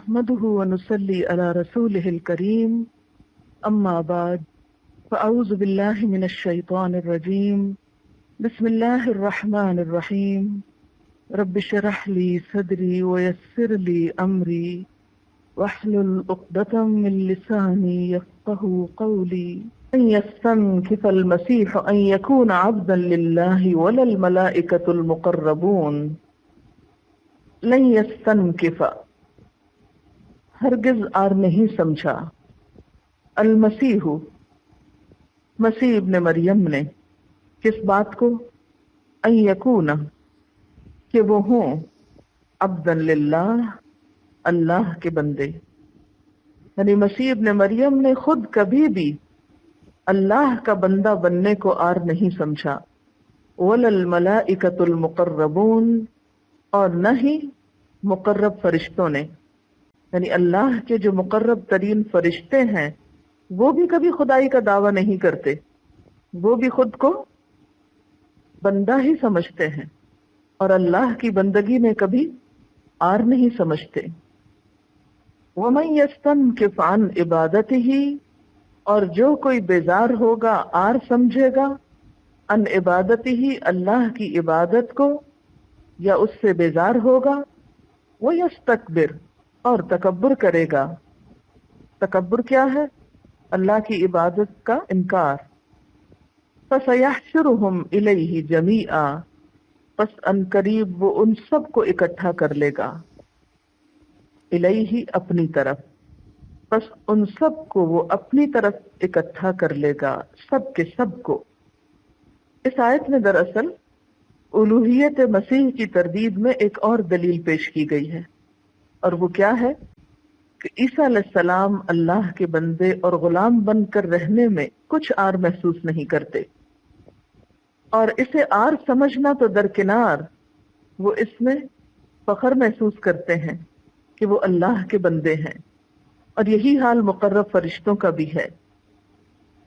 نحمده ونصلي على رسوله الكريم أما بعد فأعوذ بالله من الشيطان الرجيم بسم الله الرحمن الرحيم رب اشرح لي صدري ويسر لي أمري واحلل عقدة من لساني يفقهوا قولي أن يستنكف المسيح أن يكون عبدا لله ولا الملائكة المقربون لن يستنكف ہرگز آر نہیں سمجھا المسیح مسیح ابن مریم نے کس بات کو ان یکون کہ وہ ہوں عبدا للہ اللہ کے بندے، یعنی مسیح ابن مریم نے خود کبھی بھی اللہ کا بندہ بننے کو آر نہیں سمجھا، ولا الملائکۃ المقربون اور نہ ہی مقرب فرشتوں نے، یعنی اللہ کے جو مقرب ترین فرشتے ہیں وہ بھی کبھی خدائی کا دعویٰ نہیں کرتے، وہ بھی خود کو بندہ ہی سمجھتے ہیں اور اللہ کی بندگی میں کبھی آر نہیں سمجھتے۔ وَمَن يَسْتَنْكِفْ عَنْ عِبَادَتِهِ اور جو کوئی بیزار ہوگا آر سمجھے گا عن عبادتہ اللہ کی عبادت کو یا اس سے بیزار ہوگا، وَيَسْتَكْبِرْ اور تکبر کرے گا۔ تکبر کیا ہے؟ اللہ کی عبادت کا انکار۔ فَسَيَحْشُرُهُمْ إِلَيْهِ جَمِيعًا پس ان قریب وہ ان سب کو اکٹھا کر لے گا، الیہ اپنی طرف، پس ان سب کو وہ اپنی طرف اکٹھا کر لے گا، سب کے سب کو۔ اس آیت میں دراصل الوہیت مسیح کی تردید میں ایک اور دلیل پیش کی گئی ہے، اور وہ کیا ہے کہ عیسیٰ علیہ السلام اللہ کے بندے اور غلام بن کر رہنے میں کچھ آر محسوس نہیں کرتے، اور اسے آر سمجھنا تو درکنار، وہ اس میں فخر محسوس کرتے ہیں کہ وہ اللہ کے بندے ہیں، اور یہی حال مقرب فرشتوں کا بھی ہے۔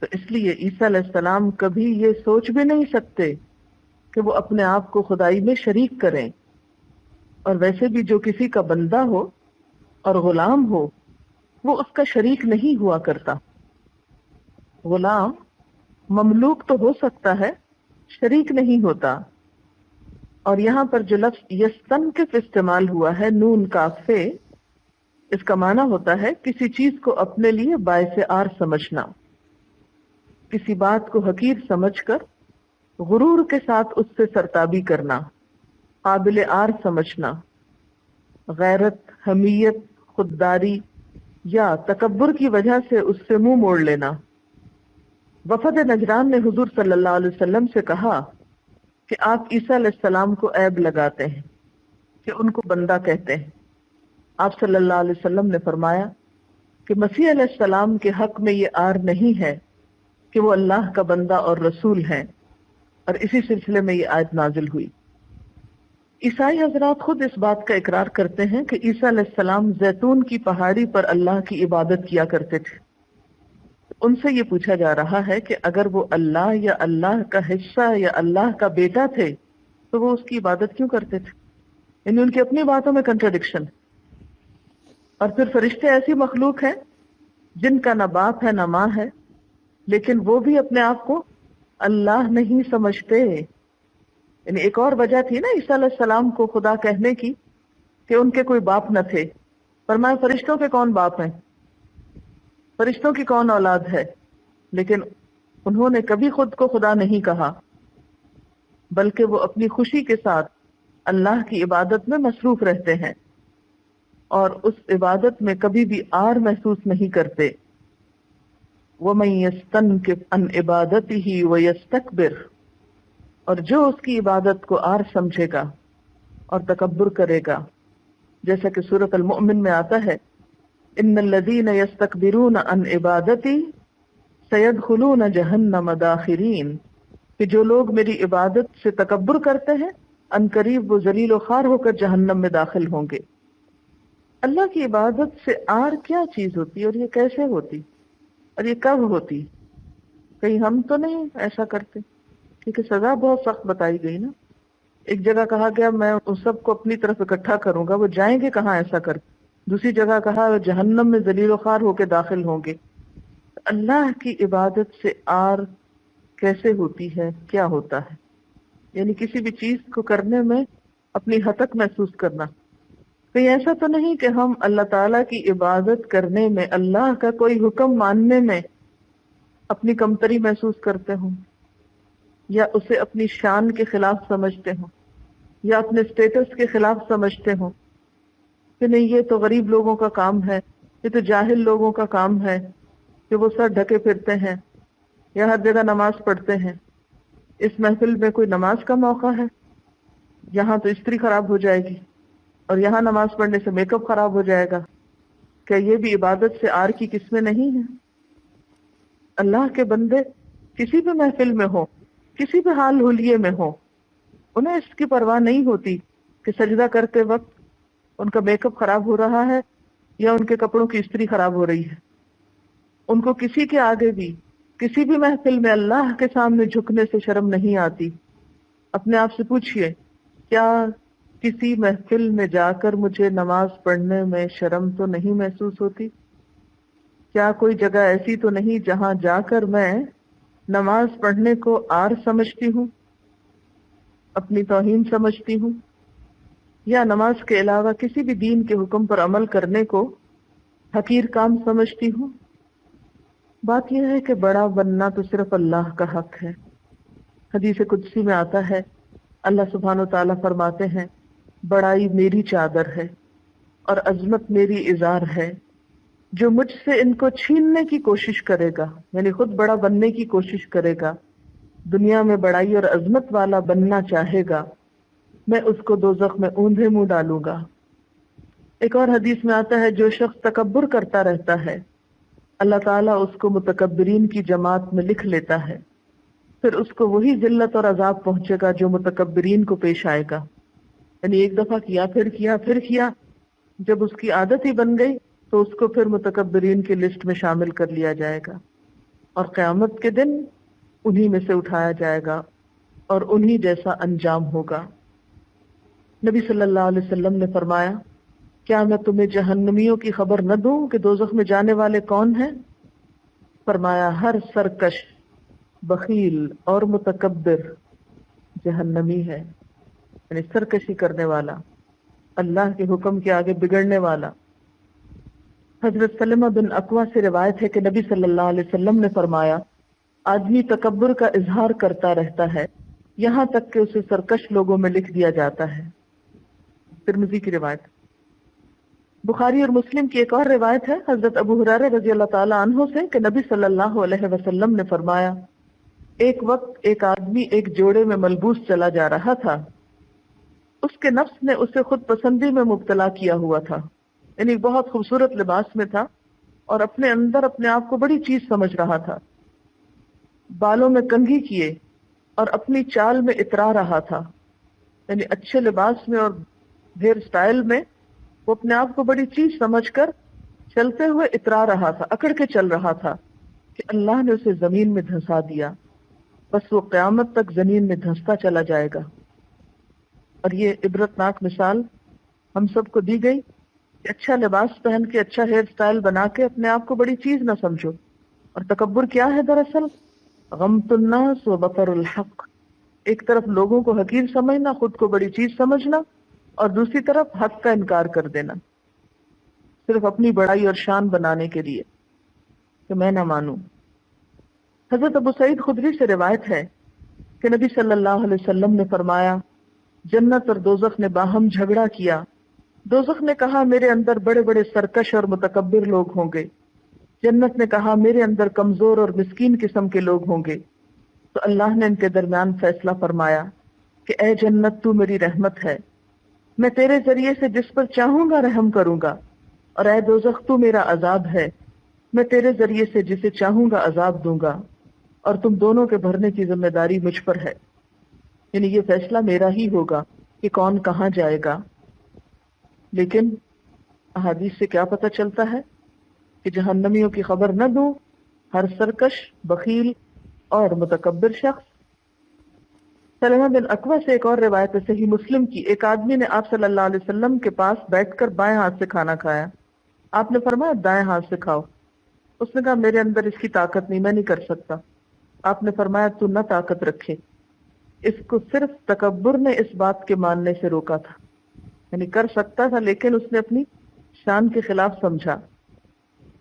تو اس لیے عیسیٰ علیہ السلام کبھی یہ سوچ بھی نہیں سکتے کہ وہ اپنے آپ کو خدائی میں شریک کریں، اور ویسے بھی جو کسی کا بندہ ہو اور غلام ہو وہ اس کا شریک نہیں ہوا کرتا۔ غلام مملوک تو ہو سکتا ہے، شریک نہیں ہوتا۔ اور یہاں پر جو لفظ یستنکف استعمال ہوا ہے نون کاف سے، اس کا معنی ہوتا ہے کسی چیز کو اپنے لیے باعث آر سمجھنا، کسی بات کو حقیر سمجھ کر غرور کے ساتھ اس سے سرتابی کرنا، قابل آر سمجھنا، غیرت، حمیت، خودداری یا تکبر کی وجہ سے اس سے منہ موڑ لینا۔ وفد نجران نے حضور صلی اللہ علیہ وسلم سے کہا کہ آپ عیسیٰ علیہ السلام کو عیب لگاتے ہیں کہ ان کو بندہ کہتے ہیں۔ آپ صلی اللہ علیہ وسلم نے فرمایا کہ مسیح علیہ السلام کے حق میں یہ آر نہیں ہے کہ وہ اللہ کا بندہ اور رسول ہیں، اور اسی سلسلے میں یہ آیت نازل ہوئی۔ عیسائی حضرات خود اس بات کا اقرار کرتے ہیں کہ عیسیٰ علیہ السلام زیتون کی پہاڑی پر اللہ کی عبادت کیا کرتے تھے۔ ان سے یہ پوچھا جا رہا ہے کہ اگر وہ اللہ یا اللہ کا حصہ یا اللہ کا بیٹا تھے تو وہ اس کی عبادت کیوں کرتے تھے؟ یعنی ان کی اپنی باتوں میں کنٹراڈکشن۔ اور پھر فرشتے ایسی مخلوق ہیں جن کا نہ باپ ہے نہ ماں ہے، لیکن وہ بھی اپنے آپ کو اللہ نہیں سمجھتے۔ یعنی ایک اور وجہ تھی نا عیسیٰ علیہ السلام کو خدا کہنے کی کہ ان کے کوئی باپ نہ تھے۔ فرمایا فرشتوں کے کون باپ ہیں، فرشتوں کی کون اولاد ہے؟ لیکن انہوں نے کبھی خود کو خدا نہیں کہا، بلکہ وہ اپنی خوشی کے ساتھ اللہ کی عبادت میں مصروف رہتے ہیں اور اس عبادت میں کبھی بھی آر محسوس نہیں کرتے۔ وَمَن يَسْتَنْكِفْ عَنْ عِبَادَتِهِ وَيَسْتَكْبِرْ اور جو اس کی عبادت کو آر سمجھے گا اور تکبر کرے گا، جیسا کہ سورۃ المؤمن میں آتا ہے ان الذین یستکبرون عن عبادتی سیدخلون جہنم داخرین، کہ جو لوگ میری عبادت سے تکبر کرتے ہیں ان قریب وہ ذلیل و خوار ہو کر جہنم میں داخل ہوں گے۔ اللہ کی عبادت سے آر کیا چیز ہوتی اور یہ کیسے ہوتی اور یہ کب ہوتی؟ کہیں ہم تو نہیں ایسا کرتے، کیونکہ سزا بہت سخت بتائی گئی نا۔ ایک جگہ کہا گیا میں ان سب کو اپنی طرف اکٹھا کروں گا، وہ جائیں گے کہاں ایسا کر؟ دوسری جگہ کہا جہنم میں ذلیل و خوار ہو کے داخل ہوں گے۔ اللہ کی عبادت سے آر کیسے ہوتی ہے، کیا ہوتا ہے؟ یعنی کسی بھی چیز کو کرنے میں اپنی حتک محسوس کرنا۔ کہیں ایسا تو نہیں کہ ہم اللہ تعالیٰ کی عبادت کرنے میں، اللہ کا کوئی حکم ماننے میں اپنی کمتری محسوس کرتے ہوں، یا اسے اپنی شان کے خلاف سمجھتے ہوں، یا اپنے سٹیٹس کے خلاف سمجھتے ہوں کہ نہیں یہ تو غریب لوگوں کا کام ہے، یہ تو جاہل لوگوں کا کام ہے کہ وہ سر ڈھکے پھرتے ہیں یا ہر جگہ نماز پڑھتے ہیں۔ اس محفل میں کوئی نماز کا موقع ہے، یہاں تو استری خراب ہو جائے گی، اور یہاں نماز پڑھنے سے میک اپ خراب ہو جائے گا۔ کیا یہ بھی عبادت سے آر کی قسمیں نہیں ہیں؟ اللہ کے بندے کسی بھی محفل میں ہو، کسی بھی حال حلیے میں ہو، انہیں اس کی پرواہ نہیں ہوتی کہ سجدہ کرتے وقت ان کا میک اپ خراب ہو رہا ہے یا ان کے کپڑوں کی استری خراب ہو رہی ہے۔ ان کو کسی کے آگے بھی، کسی بھی محفل میں اللہ کے سامنے جھکنے سے شرم نہیں آتی۔ اپنے آپ سے پوچھئے، کیا کسی محفل میں جا کر مجھے نماز پڑھنے میں شرم تو نہیں محسوس ہوتی؟ کیا کوئی جگہ ایسی تو نہیں جہاں جا کر میں نماز پڑھنے کو آر سمجھتی ہوں، اپنی توہین سمجھتی ہوں، یا نماز کے علاوہ کسی بھی دین کے حکم پر عمل کرنے کو حقیر کام سمجھتی ہوں؟ بات یہ ہے کہ بڑا بننا تو صرف اللہ کا حق ہے۔ حدیث قدسی میں آتا ہے، اللہ سبحانہ و تعالیٰ فرماتے ہیں، بڑائی میری چادر ہے اور عظمت میری ازار ہے، جو مجھ سے ان کو چھیننے کی کوشش کرے گا، یعنی خود بڑا بننے کی کوشش کرے گا، دنیا میں بڑائی اور عظمت والا بننا چاہے گا، میں اس کو دوزخ میں اوندھے منہ ڈالوں گا۔ ایک اور حدیث میں آتا ہے، جو شخص تکبر کرتا رہتا ہے اللہ تعالیٰ اس کو متکبرین کی جماعت میں لکھ لیتا ہے، پھر اس کو وہی ذلت اور عذاب پہنچے گا جو متکبرین کو پیش آئے گا۔ یعنی ایک دفعہ کیا، پھر کیا، پھر کیا، جب اس کی عادت ہی بن گئی تو اس کو پھر متکبرین کی لسٹ میں شامل کر لیا جائے گا، اور قیامت کے دن انہی میں سے اٹھایا جائے گا اور انہی جیسا انجام ہوگا۔ نبی صلی اللہ علیہ وسلم نے فرمایا، کیا میں تمہیں جہنمیوں کی خبر نہ دوں کہ دوزخ میں جانے والے کون ہیں؟ فرمایا، ہر سرکش، بخیل اور متکبر جہنمی ہے، یعنی سرکشی کرنے والا، اللہ کے حکم کے آگے بگڑنے والا۔ حضرت سلمہ بن اکوع سے روایت ہے کہ نبی صلی اللہ علیہ وسلم نے فرمایا، آدمی تکبر کا اظہار کرتا رہتا ہے یہاں تک کہ اسے سرکش لوگوں میں لکھ دیا جاتا ہے۔ ترمذی کی روایت۔ بخاری اور مسلم کی ایک اور روایت ہے حضرت ابو ہریرہ رضی اللہ تعالی عنہ سے کہ نبی صلی اللہ علیہ وسلم نے فرمایا، ایک وقت ایک آدمی ایک جوڑے میں ملبوس چلا جا رہا تھا، اس کے نفس نے اسے خود پسندی میں مبتلا کیا ہوا تھا، یعنی بہت خوبصورت لباس میں تھا اور اپنے اندر اپنے آپ کو بڑی چیز سمجھ رہا تھا، بالوں میں کنگھی کیے اور اپنی چال میں اترا رہا تھا، یعنی اچھے لباس میں اور ہیئر سٹائل میں وہ اپنے آپ کو بڑی چیز سمجھ کر چلتے ہوئے اترا رہا تھا، اکڑ کے چل رہا تھا کہ اللہ نے اسے زمین میں دھنسا دیا، بس وہ قیامت تک زمین میں دھنستا چلا جائے گا۔ اور یہ عبرتناک مثال ہم سب کو دی گئی کہ اچھا لباس پہن کے، اچھا ہیئر سٹائل بنا کے اپنے آپ کو بڑی چیز نہ سمجھو۔ اور تکبر کیا ہے دراصل؟ غمط الناس و بطر الحق، ایک طرف لوگوں کو حقیر سمجھنا، خود کو بڑی چیز سمجھنا، اور دوسری طرف حق کا انکار کر دینا، صرف اپنی بڑائی اور شان بنانے کے لیے کہ میں نہ مانوں۔ حضرت ابو سعید خدری سے روایت ہے کہ نبی صلی اللہ علیہ وسلم نے فرمایا، جنت اور دوزخ نے باہم جھگڑا کیا، دوزخ نے کہا میرے اندر بڑے بڑے سرکش اور متکبر لوگ ہوں گے، جنت نے کہا میرے اندر کمزور اور مسکین قسم کے لوگ ہوں گے۔ تو اللہ نے ان کے درمیان فیصلہ فرمایا کہ اے جنت تو میری رحمت ہے، میں تیرے ذریعے سے جس پر چاہوں گا رحم کروں گا، اور اے دوزخ تو میرا عذاب ہے، میں تیرے ذریعے سے جسے چاہوں گا عذاب دوں گا، اور تم دونوں کے بھرنے کی ذمہ داری مجھ پر ہے، یعنی یہ فیصلہ میرا ہی ہوگا کہ کون کہاں جائے گا۔ لیکن احادیث سے کیا پتہ چلتا ہے کہ جہنمیوں کی خبر نہ دوں ہر سرکش، بخیل اور متکبر شخص۔ سلمہ بن اکوع سے ایک اور روایت ہے صحیح مسلم کی، ایک آدمی نے آپ صلی اللہ علیہ وسلم کے پاس بیٹھ کر بائیں ہاتھ سے کھانا کھایا. آپ نے فرمایا دائیں ہاتھ سے کھاؤ. اس نے کہا میرے اندر اس کی طاقت نہیں، میں نہیں کر سکتا. آپ نے فرمایا تو نہ طاقت رکھے. اس کو صرف تکبر نے اس بات کے ماننے سے روکا تھا، یعنی کر سکتا تھا لیکن اس نے اپنی شان کے خلاف سمجھا.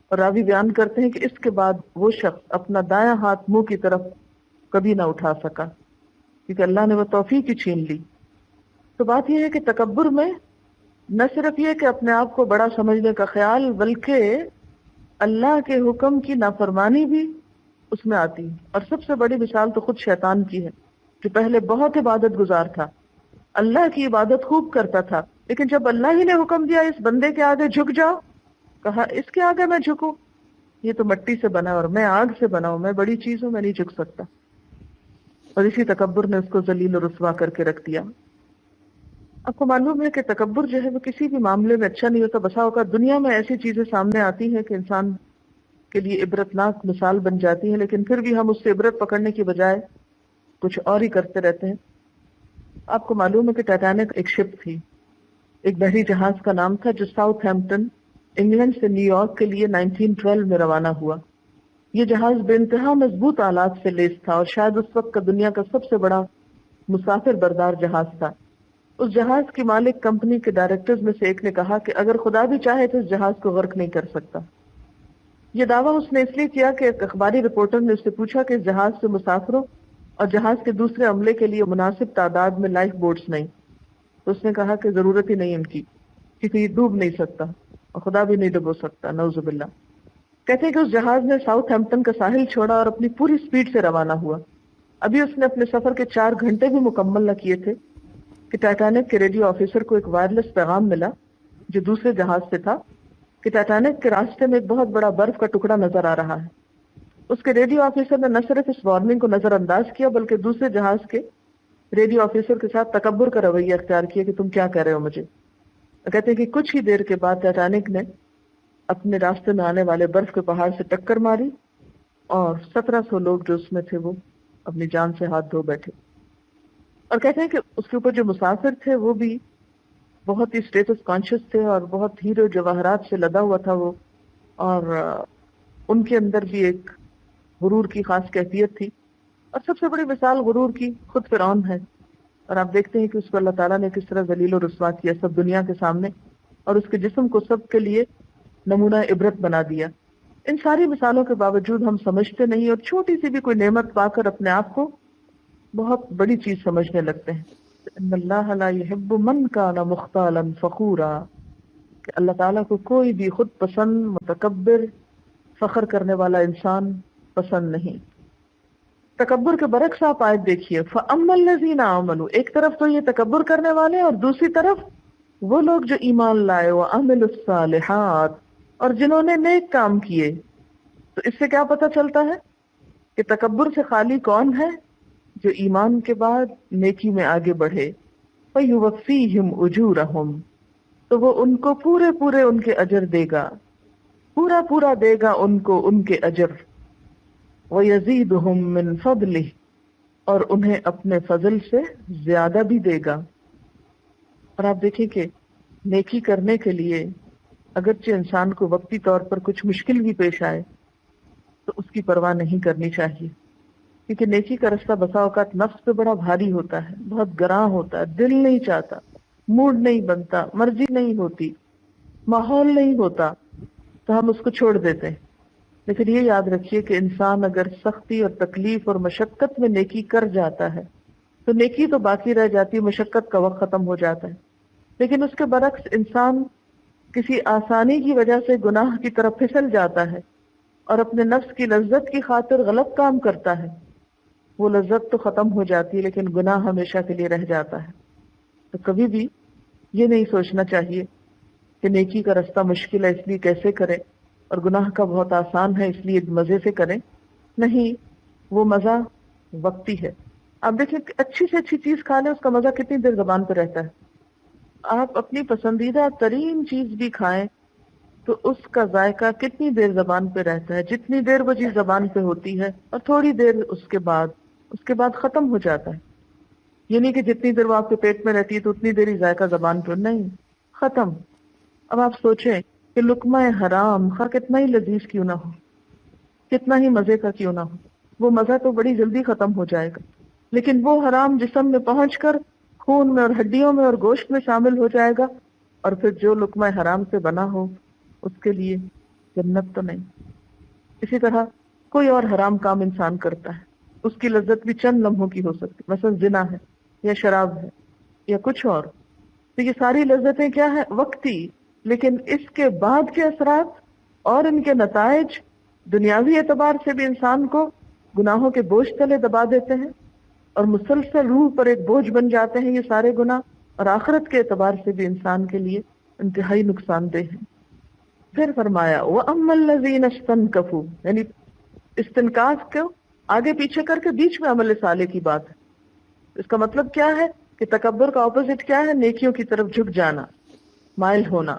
اور راوی بیان کرتے ہیں کہ اس کے بعد وہ شخص اپنا دایاں ہاتھ منہ کی طرف کبھی نہ اٹھا سکا، کیونکہ اللہ نے وہ توفیق ہی چھین لی. تو بات یہ ہے کہ تکبر میں نہ صرف یہ کہ اپنے آپ کو بڑا سمجھنے کا خیال، بلکہ اللہ کے حکم کی نافرمانی بھی اس میں آتی ہے. اور سب سے بڑی مثال تو خود شیطان کی ہے، جو پہلے بہت عبادت گزار تھا، اللہ کی عبادت خوب کرتا تھا، لیکن جب اللہ ہی نے حکم دیا اس بندے کے آگے جھک جاؤ، کہا اس کے آگے میں جھکوں؟ یہ تو مٹی سے بنا اور میں آگ سے بنا ہوں، میں بڑی چیز ہوں، میں نہیں جھک سکتا. اور اسی تکبر نے اس کو ذلیل و رسوا کر کے رکھ دیا. آپ کو معلوم ہے کہ تکبر جو ہے وہ کسی بھی معاملے میں اچھا نہیں ہوتا. بسا اوقات دنیا میں ایسی چیزیں سامنے آتی ہیں کہ انسان کے لیے عبرتناک مثال بن جاتی ہیں، لیکن پھر بھی ہم اس سے عبرت پکڑنے کی بجائے کچھ اور ہی کرتے رہتے ہیں. آپ کو معلوم ہے کہ ٹائٹینک ایک شپ تھی، ایک بحری جہاز کا نام تھا، جو ساؤتھ ہیمپٹن انگلینڈ سے نیو یارک کے لیے 1912 میں روانہ ہوا. یہ جہاز بے انتہا مضبوط آلات سے لیس تھا اور شاید اس وقت کا دنیا کا سب سے بڑا مسافر بردار جہاز تھا. اس جہاز کی مالک کمپنی کے ڈائریکٹرز میں سے ایک نے کہا کہ اگر خدا بھی چاہے تو اس جہاز کو غرق نہیں کر سکتا. یہ دعویٰ اس نے اس لیے کیا کہ ایک اخباری رپورٹر نے اس سے پوچھا کہ اس جہاز سے مسافروں اور جہاز کے دوسرے عملے کے لیے مناسب تعداد میں لائف بوٹس نہیں. تو اس نے کہا کہ ضرورت ہی نہیں ان کی، کیونکہ یہ ڈوب نہیں سکتا اور خدا بھی نہیں ڈبو سکتا، نعوذ باللہ. کہتے ہیں کہ اس جہاز نے ساؤتھ ہیمپٹن کا ساحل چھوڑا اور اپنی پوری سپیڈ سے روانہ ہوا. ابھی اس نے اپنے سفر کے 4 گھنٹے بھی مکمل نہ کیے تھے کہ ٹائٹینک کے ریڈیو آفیسر کو ایک وائرلیس پیغام ملا جو دوسرے جہاز سے تھا کہ ٹائٹینک کے راستے میں ایک بہت بڑا برف کا ٹکڑا نظر آ رہا ہے. اس کے ریڈیو آفیسر نے نہ صرف اس وارننگ کو نظر انداز کیا بلکہ دوسرے جہاز کے ریڈیو آفیسر کے ساتھ تکبر کا رویہ اختیار کیا کہ تم کیا کہہ رہے ہو مجھے. کہتے ہیں کہ کچھ ہی دیر کے بعد ٹائٹینک نے اپنے راستے میں آنے والے برف کے پہاڑ سے ٹکر ماری اور 1700 لوگ جو اس میں تھے وہ اپنی جان سے ہاتھ دھو بیٹھے. اور کہتے ہیں کہ اس کے اوپر جو مسافر تھے وہ بھی بہت ہی اسٹیٹس کانشیس تھے اور بہت ہیرو جواہرات سے لدا ہوا تھا وہ، اور ان کے اندر بھی ایک غرور کی خاص کیفیت تھی. اور سب سے بڑی مثال غرور کی خود فرعون ہے. اور آپ دیکھتے ہیں کہ اس کو اللہ تعالیٰ نے کس طرح ذلیل و رسوا کیا سب دنیا کے سامنے، اور اس کے جسم کو سب کے لیے نمونہ عبرت بنا دیا. ان ساری مثالوں کے باوجود ہم سمجھتے نہیں اور چھوٹی سی بھی کوئی نعمت پا کر اپنے آپ کو بہت بڑی چیز سمجھنے لگتے ہیں. ان اللہ لا يحب من كان مختالا فخورا، کہ اللہ تعالیٰ کو کوئی بھی خود پسند، متکبر، فخر کرنے والا انسان پسند نہیں. تکبر کے برعکس آپ آیت دیکھیے، فَأَمَّا الَّذِينَ آمَنُوا، ایک طرف تو یہ تکبر کرنے والے اور دوسری طرف وہ لوگ جو ایمان لائے، وَعَمِلُوا الصَّالِحَاتِ، اور جنہوں نے نیک کام کیے. تو اس سے کیا پتہ چلتا ہے کہ تکبر سے خالی کون ہے؟ جو ایمان کے بعد نیکی میں آگے بڑھے. فَيُوَفِّيهِمْ أُجُورَهُمْ، تو وہ ان کو پورے پورے ان کے اجر دے گا، پورا پورا دے گا ان کو ان کے اجر. وَيَزِيدُهُمْ مِنْ فَضْلِهِ، اور انہیں اپنے فضل سے زیادہ بھی دے گا. اور آپ دیکھیں کہ نیکی کرنے کے لیے اگرچہ انسان کو وقتی طور پر کچھ مشکل بھی پیش آئے تو اس کی پرواہ نہیں کرنی چاہیے، کیونکہ نیکی کا رستہ بسا اوقات نفس پہ بڑا بھاری ہوتا ہے، بہت گراں ہوتا ہے، دل نہیں چاہتا، موڈ نہیں بنتا، مرضی نہیں ہوتی، ماحول نہیں ہوتا، تو ہم اس کو چھوڑ دیتے ہیں. لیکن یہ یاد رکھیے کہ انسان اگر سختی اور تکلیف اور مشقت میں نیکی کر جاتا ہے تو نیکی تو باقی رہ جاتی ہے، مشقت کا وقت ختم ہو جاتا ہے. لیکن اس کے برعکس انسان کسی آسانی کی وجہ سے گناہ کی طرف پھسل جاتا ہے اور اپنے نفس کی لذت کی خاطر غلط کام کرتا ہے، وہ لذت تو ختم ہو جاتی ہے لیکن گناہ ہمیشہ کے لیے رہ جاتا ہے. تو کبھی بھی یہ نہیں سوچنا چاہیے کہ نیکی کا رستہ مشکل ہے اس لیے کیسے کریں، اور گناہ کا بہت آسان ہے اس لیے مزے سے کریں. نہیں، وہ مزہ وقتی ہے. آپ دیکھیں کہ اچھی سے اچھی چیز کھا لیں، اس کا مزہ کتنی دیر زبان پہ رہتا ہے. آپ اپنی پسندیدہ ترین چیز بھی کھائیں تو اس کا ذائقہ کتنی دیر زبان پہ رہتا ہے، جتنی دیر وہ چیز زبان پہ ہوتی ہے، اور تھوڑی دیر اس کے بعد ختم ہو جاتا ہے. یہ نہیں کہ جتنی دیر وہ آپ کے پیٹ میں رہتی ہے تو اتنی دیر ہی ذائقہ زبان پر، نہیں، ختم۔ اب آپ سوچیں کہ لقمہ حرام خواہ کتنا ہی لذیذ کیوں نہ ہو، کتنا ہی مزے کا کیوں نہ ہو، وہ مزہ تو بڑی جلدی ختم ہو جائے گا، لیکن وہ حرام جسم میں پہنچ کر خون میں اور ہڈیوں میں اور گوشت میں شامل ہو جائے گا، اور پھر جو لقمہ حرام سے بنا ہو اس کے لیے جنت تو نہیں۔ اسی طرح کوئی اور حرام کام انسان کرتا ہے، اس کی لذت بھی چند لمحوں کی ہو سکتی، مثلا زنا ہے یا شراب ہے یا کچھ اور، تو یہ ساری لذتیں کیا ہے؟ وقتی، لیکن اس کے بعد کے اثرات اور ان کے نتائج دنیاوی اعتبار سے بھی انسان کو گناہوں کے بوجھ تلے دبا دیتے ہیں، اور مسلسل روح پر ایک بوجھ بن جاتے ہیں یہ سارے گناہ، اور آخرت کے اعتبار سے بھی انسان کے لیے انتہائی نقصان دہ ہیں۔ پھر فرمایا وَأَمَّا الَّذِينَ اسْتَنكَفُوا، یعنی استنکاف کو آگے پیچھے کر کے بیچ میں عمل صالح کی بات ہے۔ اس کا مطلب کیا ہے کہ تکبر کا اپوزٹ کیا ہے؟ نیکیوں کی طرف جھک جانا، مائل ہونا۔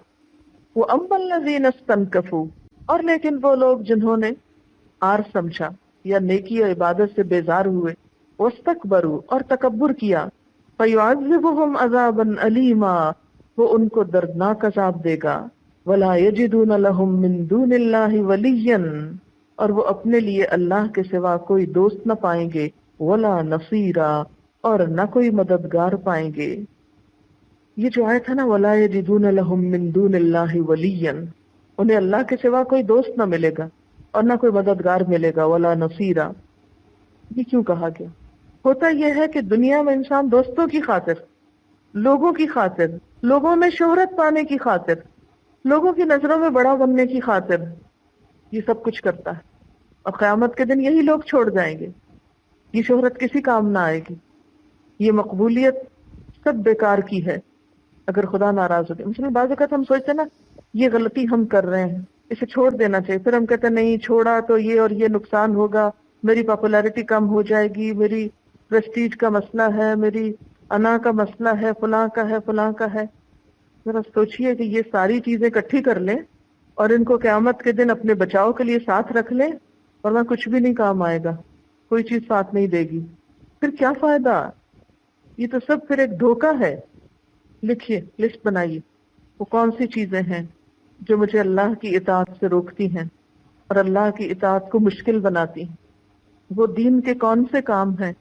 وَأَمَّا الَّذِينَ اسْتَنكَفُوا، اور لیکن وہ لوگ جنہوں نے آر سمجھا یا نیکی اور عبادت سے بیزار ہوئے، وَاسْتَكْبَرُوا، اور تکبر کیا، فَيُعَذِّبُهُمْ عَذَابًا أَلِيمًا، وہ ان کو دردناک عذاب دے گا، وَلَا يَجِدُونَ لَهُم مِّن دُونِ اللَّهِ وَلِيًّا، اور وہ اپنے لیے اللہ کے سوا کوئی دوست نہ پائیں گے، وَلَا نَصِيرًا، اور نہ کوئی مددگار پائیں گے۔ یہ جو آیت ہے نا وَلَا يَجِدُونَ لَهُم مِّن دُونِ اللَّهِ وَلِيًّا، انہیں اللہ کے سوا کوئی دوست نہ ملے گا اور نہ کوئی مددگار ملے گا، وَلَا نَصِيرًا۔ یہ کیوں کہا گیا؟ ہوتا یہ ہے کہ دنیا میں انسان دوستوں کی خاطر، لوگوں کی خاطر، لوگوں میں شہرت پانے کی خاطر، لوگوں کی نظروں میں بڑا بننے کی خاطر یہ سب کچھ کرتا ہے، اور قیامت کے دن یہی لوگ چھوڑ جائیں گے، یہ شہرت کسی کام نہ آئے گی، یہ مقبولیت سب بیکار کی ہے اگر خدا ناراض ہو گیا۔ مثلا بعض اوقات ہم سوچتے ہیں نا یہ غلطی ہم کر رہے ہیں، اسے چھوڑ دینا چاہیے، پھر ہم کہتے ہیں نہیں چھوڑا تو یہ اور یہ نقصان ہوگا، میری پاپولیرٹی کم ہو جائے گی، میری پریسٹیج کا مسئلہ ہے، میری انا کا مسئلہ ہے، فلاں کا ہے، فلاں کا ہے۔ ذرا سوچئے کہ یہ ساری چیزیں اکٹھی کر لیں اور ان کو قیامت کے دن اپنے بچاؤ کے لیے ساتھ رکھ لیں، ورنہ کچھ بھی نہیں کام آئے گا، کوئی چیز ساتھ نہیں دے گی، پھر کیا فائدہ؟ یہ تو سب پھر ایک دھوکہ ہے۔ لکھیے، لسٹ بنائیے، وہ کون سی چیزیں ہیں جو مجھے اللہ کی اطاعت سے روکتی ہیں اور اللہ کی اطاعت کو مشکل بناتی ہیں۔ وہ دین کے کون سے کام ہیں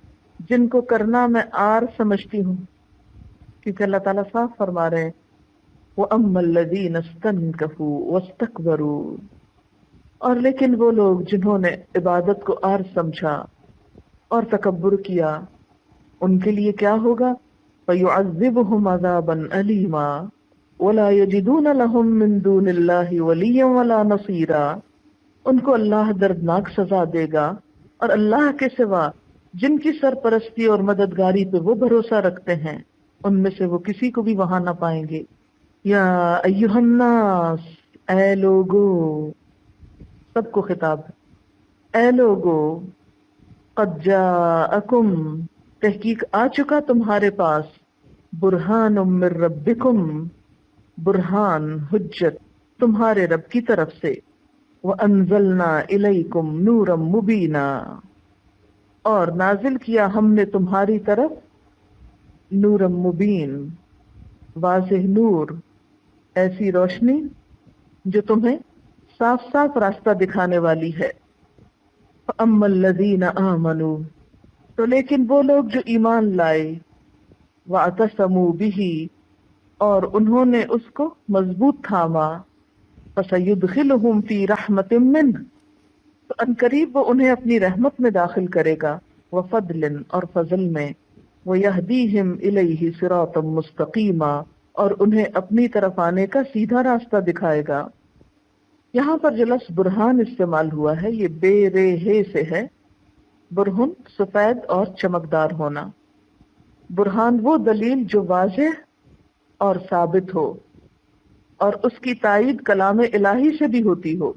جن کو کرنا میں آر سمجھتی ہوں، کیونکہ اللہ تعالیٰ صاف فرما رہے ہیں وَأَمَّا الَّذِينَ اسْتَنكَفُوا وَاسْتَكْبَرُوا، اور لیکن وہ لوگ جنہوں نے عبادت کو آر سمجھا اور تکبر کیا، ان کے لیے کیا ہوگا؟ فَيُعَذِّبُهُمْ عَذَابًا أَلِيمًا وَلَا يَجِدُونَ لَهُم مِّن دُونِ اللَّهِ وَلِيًّا وَلَا نَصِيرًا، ان کو اللہ دردناک سزا دے گا، اور اللہ کے سوا جن کی سرپرستی اور مددگاری پہ وہ بھروسہ رکھتے ہیں ان میں سے وہ کسی کو بھی وہاں نہ پائیں گے۔ یا ایھا الناس، اے لوگو، سب کو خطاب ہے، اے لوگو، قد جاءکم، تحقیق آ چکا تمہارے پاس، برہان من ربکم، برہان، حجت تمہارے رب کی طرف سے، وَأَنزَلْنَا إِلَيْكُمْ نُورًا مُبِينًا، اور نازل کیا ہم نے تمہاری طرف نورًا مبین، واضح نور، ایسی روشنی جو تمہیں صاف صاف راستہ دکھانے والی ہے۔ فَأَمَّا الَّذِينَ آمَنُوا، تو لیکن وہ لوگ جو ایمان لائے، وَاعْتَصَمُوا بِهِ، اور انہوں نے اس کو مضبوط تھاما، فَسَيُدْخِلُهُمْ فِي رَحْمَةٍ مِّنْهُ، تو عنقریب وہ انہیں اپنی رحمت میں داخل کرے گا، وَفَضْلٍ، اور فضل میں، وَيَهْدِيهِمْ إِلَيْهِ صِرَاطًا مُسْتَقِيمًا، اور انہیں اپنی طرف آنے کا سیدھا راستہ دکھائے گا۔ یہاں پر جو لفظ برہان استعمال ہوا ہے یہ بے رے ہے سے ہے، برہن سفید اور چمکدار ہونا، برہان وہ دلیل جو واضح اور ثابت ہو اور اس کی تائید کلام الہی سے بھی ہوتی ہو،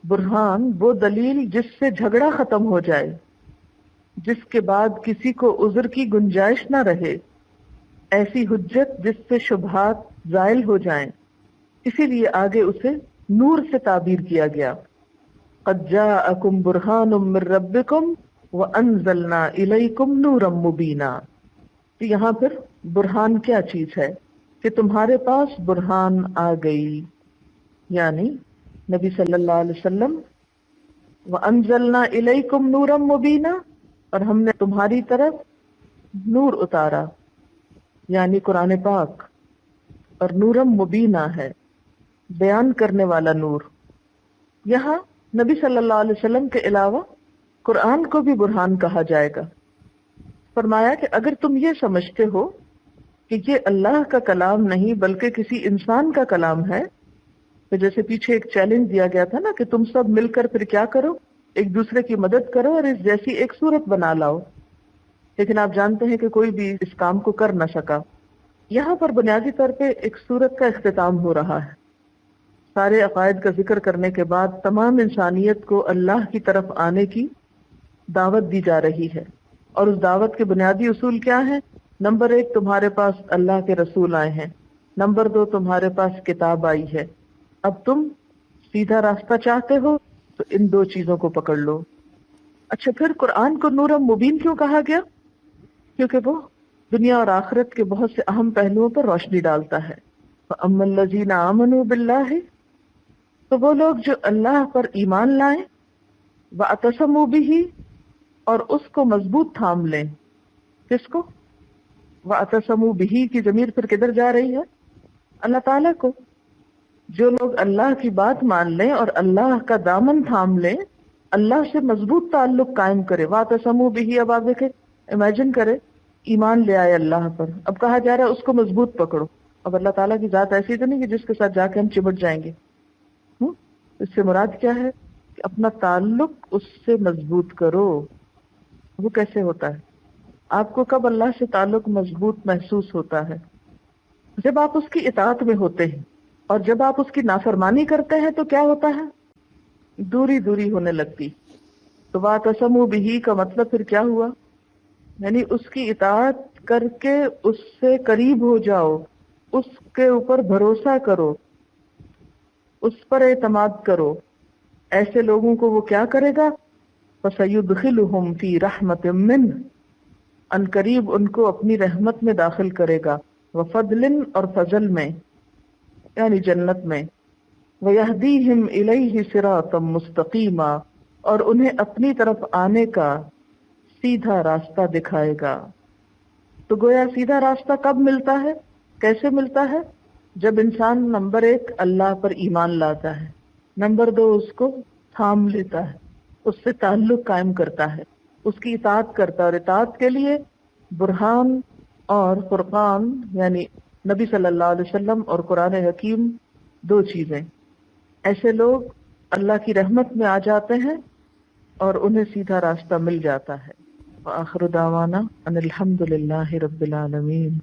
برہان وہ دلیل جس سے جھگڑا ختم ہو جائے، جس کے بعد کسی کو عذر کی گنجائش نہ رہے، ایسی حجت جس سے شبہات زائل ہو جائیں، اسی لیے آگے اسے نور سے تعبیر کیا گیا، قد جاءکم برہان من ربکم وانزلنا الیکم نورا مبینا۔ تو یہاں پھر برہان کیا چیز ہے کہ تمہارے پاس برہان آ گئی، یعنی نبی صلی اللہ علیہ وسلم، وَأَنزَلْنَا إِلَيْكُمْ نُورًا مُبِينًا، اور ہم نے تمہاری طرف نور اتارا، یعنی قرآن پاک، اور نورم مبینہ ہے، بیان کرنے والا نور۔ یہاں نبی صلی اللہ علیہ وسلم کے علاوہ قرآن کو بھی برہان کہا جائے گا۔ فرمایا کہ اگر تم یہ سمجھتے ہو کہ یہ اللہ کا کلام نہیں بلکہ کسی انسان کا کلام ہے، تو جیسے پیچھے ایک چیلنج دیا گیا تھا نا کہ تم سب مل کر پھر کیا کرو، ایک دوسرے کی مدد کرو اور اس جیسی ایک صورت بنا لاؤ، لیکن آپ جانتے ہیں کہ کوئی بھی اس کام کو کر نہ سکا۔ یہاں پر بنیادی طور پہ ایک صورت کا اختتام ہو رہا ہے، سارے عقائد کا ذکر کرنے کے بعد تمام انسانیت کو اللہ کی طرف آنے کی دعوت دی جا رہی ہے، اور اس دعوت کے بنیادی اصول کیا ہیں؟ نمبر 1، تمہارے پاس اللہ کے رسول آئے ہیں، نمبر 2، تمہارے پاس کتاب آئی ہے، اب تم سیدھا راستہ چاہتے ہو تو ان 2 چیزوں کو پکڑ لو۔ اچھا، پھر قرآن کو نور مبین کیوں کہا گیا؟ کیونکہ وہ دنیا اور آخرت کے بہت سے اہم پہلوؤں پر روشنی ڈالتا ہے۔ فَأَمَّا الَّذِينَ آمَنُوا بِاللَّهِ، تو وہ لوگ جو اللہ پر ایمان لائیں، وَاعْتَصَمُوا بِهِ، اور اس کو مضبوط تھام لیں۔ کس کو؟ وَاعْتَصَمُوا بِهِ کی ضمیر پھر کدھر جا رہی ہے؟ اللہ تعالیٰ کو۔ جو لوگ اللہ کی بات مان لیں اور اللہ کا دامن تھام لیں، اللہ سے مضبوط تعلق قائم کرے۔ وَاعْتَصَمُوا بِهِ، اب آپ دیکھیں، امیجن کرے ایمان لے آئے اللہ پر، اب کہا جا رہا ہے اس کو مضبوط پکڑو۔ اب اللہ تعالیٰ کی ذات ایسی تو نہیں کہ جس کے ساتھ جا کے ہم چمٹ جائیں گے۔ اس سے مراد کیا ہے کہ اپنا تعلق اس سے مضبوط کرو۔ وہ کیسے ہوتا ہے؟ آپ کو کب اللہ سے تعلق مضبوط محسوس ہوتا ہے؟ جب آپ اس کی اطاعت میں ہوتے ہیں، اور جب آپ اس کی نافرمانی کرتے ہیں تو کیا ہوتا ہے؟ دوری دوری ہونے لگتی۔ تو وَاعْتَصَمُوا بِهِ کا مطلب پھر کیا ہوا؟ یعنی اس کی اطاعت کر کے اس سے قریب ہو جاؤ، اس کے اوپر بھروسہ کرو، اس پر اعتماد کرو۔ ایسے لوگوں کو وہ کیا کرے گا؟ فَسَيُدْخِلُهُمْ فِي رَحْمَةٍ مِّنْهُ، ان قریب ان کو اپنی رحمت میں داخل کرے گا، وَفَضْلٍ، اور فضل میں، یعنی جنت میں، وَيَهْدِيهِمْ إِلَيْهِ صِرَاطًا مُسْتَقِيمًا، اور انہیں اپنی طرف آنے کا سیدھا راستہ دکھائے گا۔ تو گویا سیدھا راستہ کب ملتا ہے؟ کیسے ملتا ہے؟ جب انسان نمبر 1 اللہ پر ایمان لاتا ہے، نمبر 2 اس کو تھام لیتا ہے، اس سے تعلق قائم کرتا ہے، اس کی اطاعت کرتا ہے، اور اطاعت کے لیے برہان اور فرقان، یعنی نبی صلی اللہ علیہ وسلم اور قرآن حکیم، 2 چیزیں۔ ایسے لوگ اللہ کی رحمت میں آ جاتے ہیں اور انہیں سیدھا راستہ مل جاتا ہے۔ وآخر دعوانا ان الحمد للہ رب العالمین۔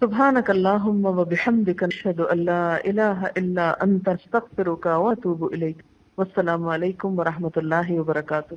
سبحانک اللہم وبحمدک، نشہد ان لا الہ الا انت، استغفرک واتوب الیک۔ والسلام علیکم ورحمۃ اللہ وبرکاتہ۔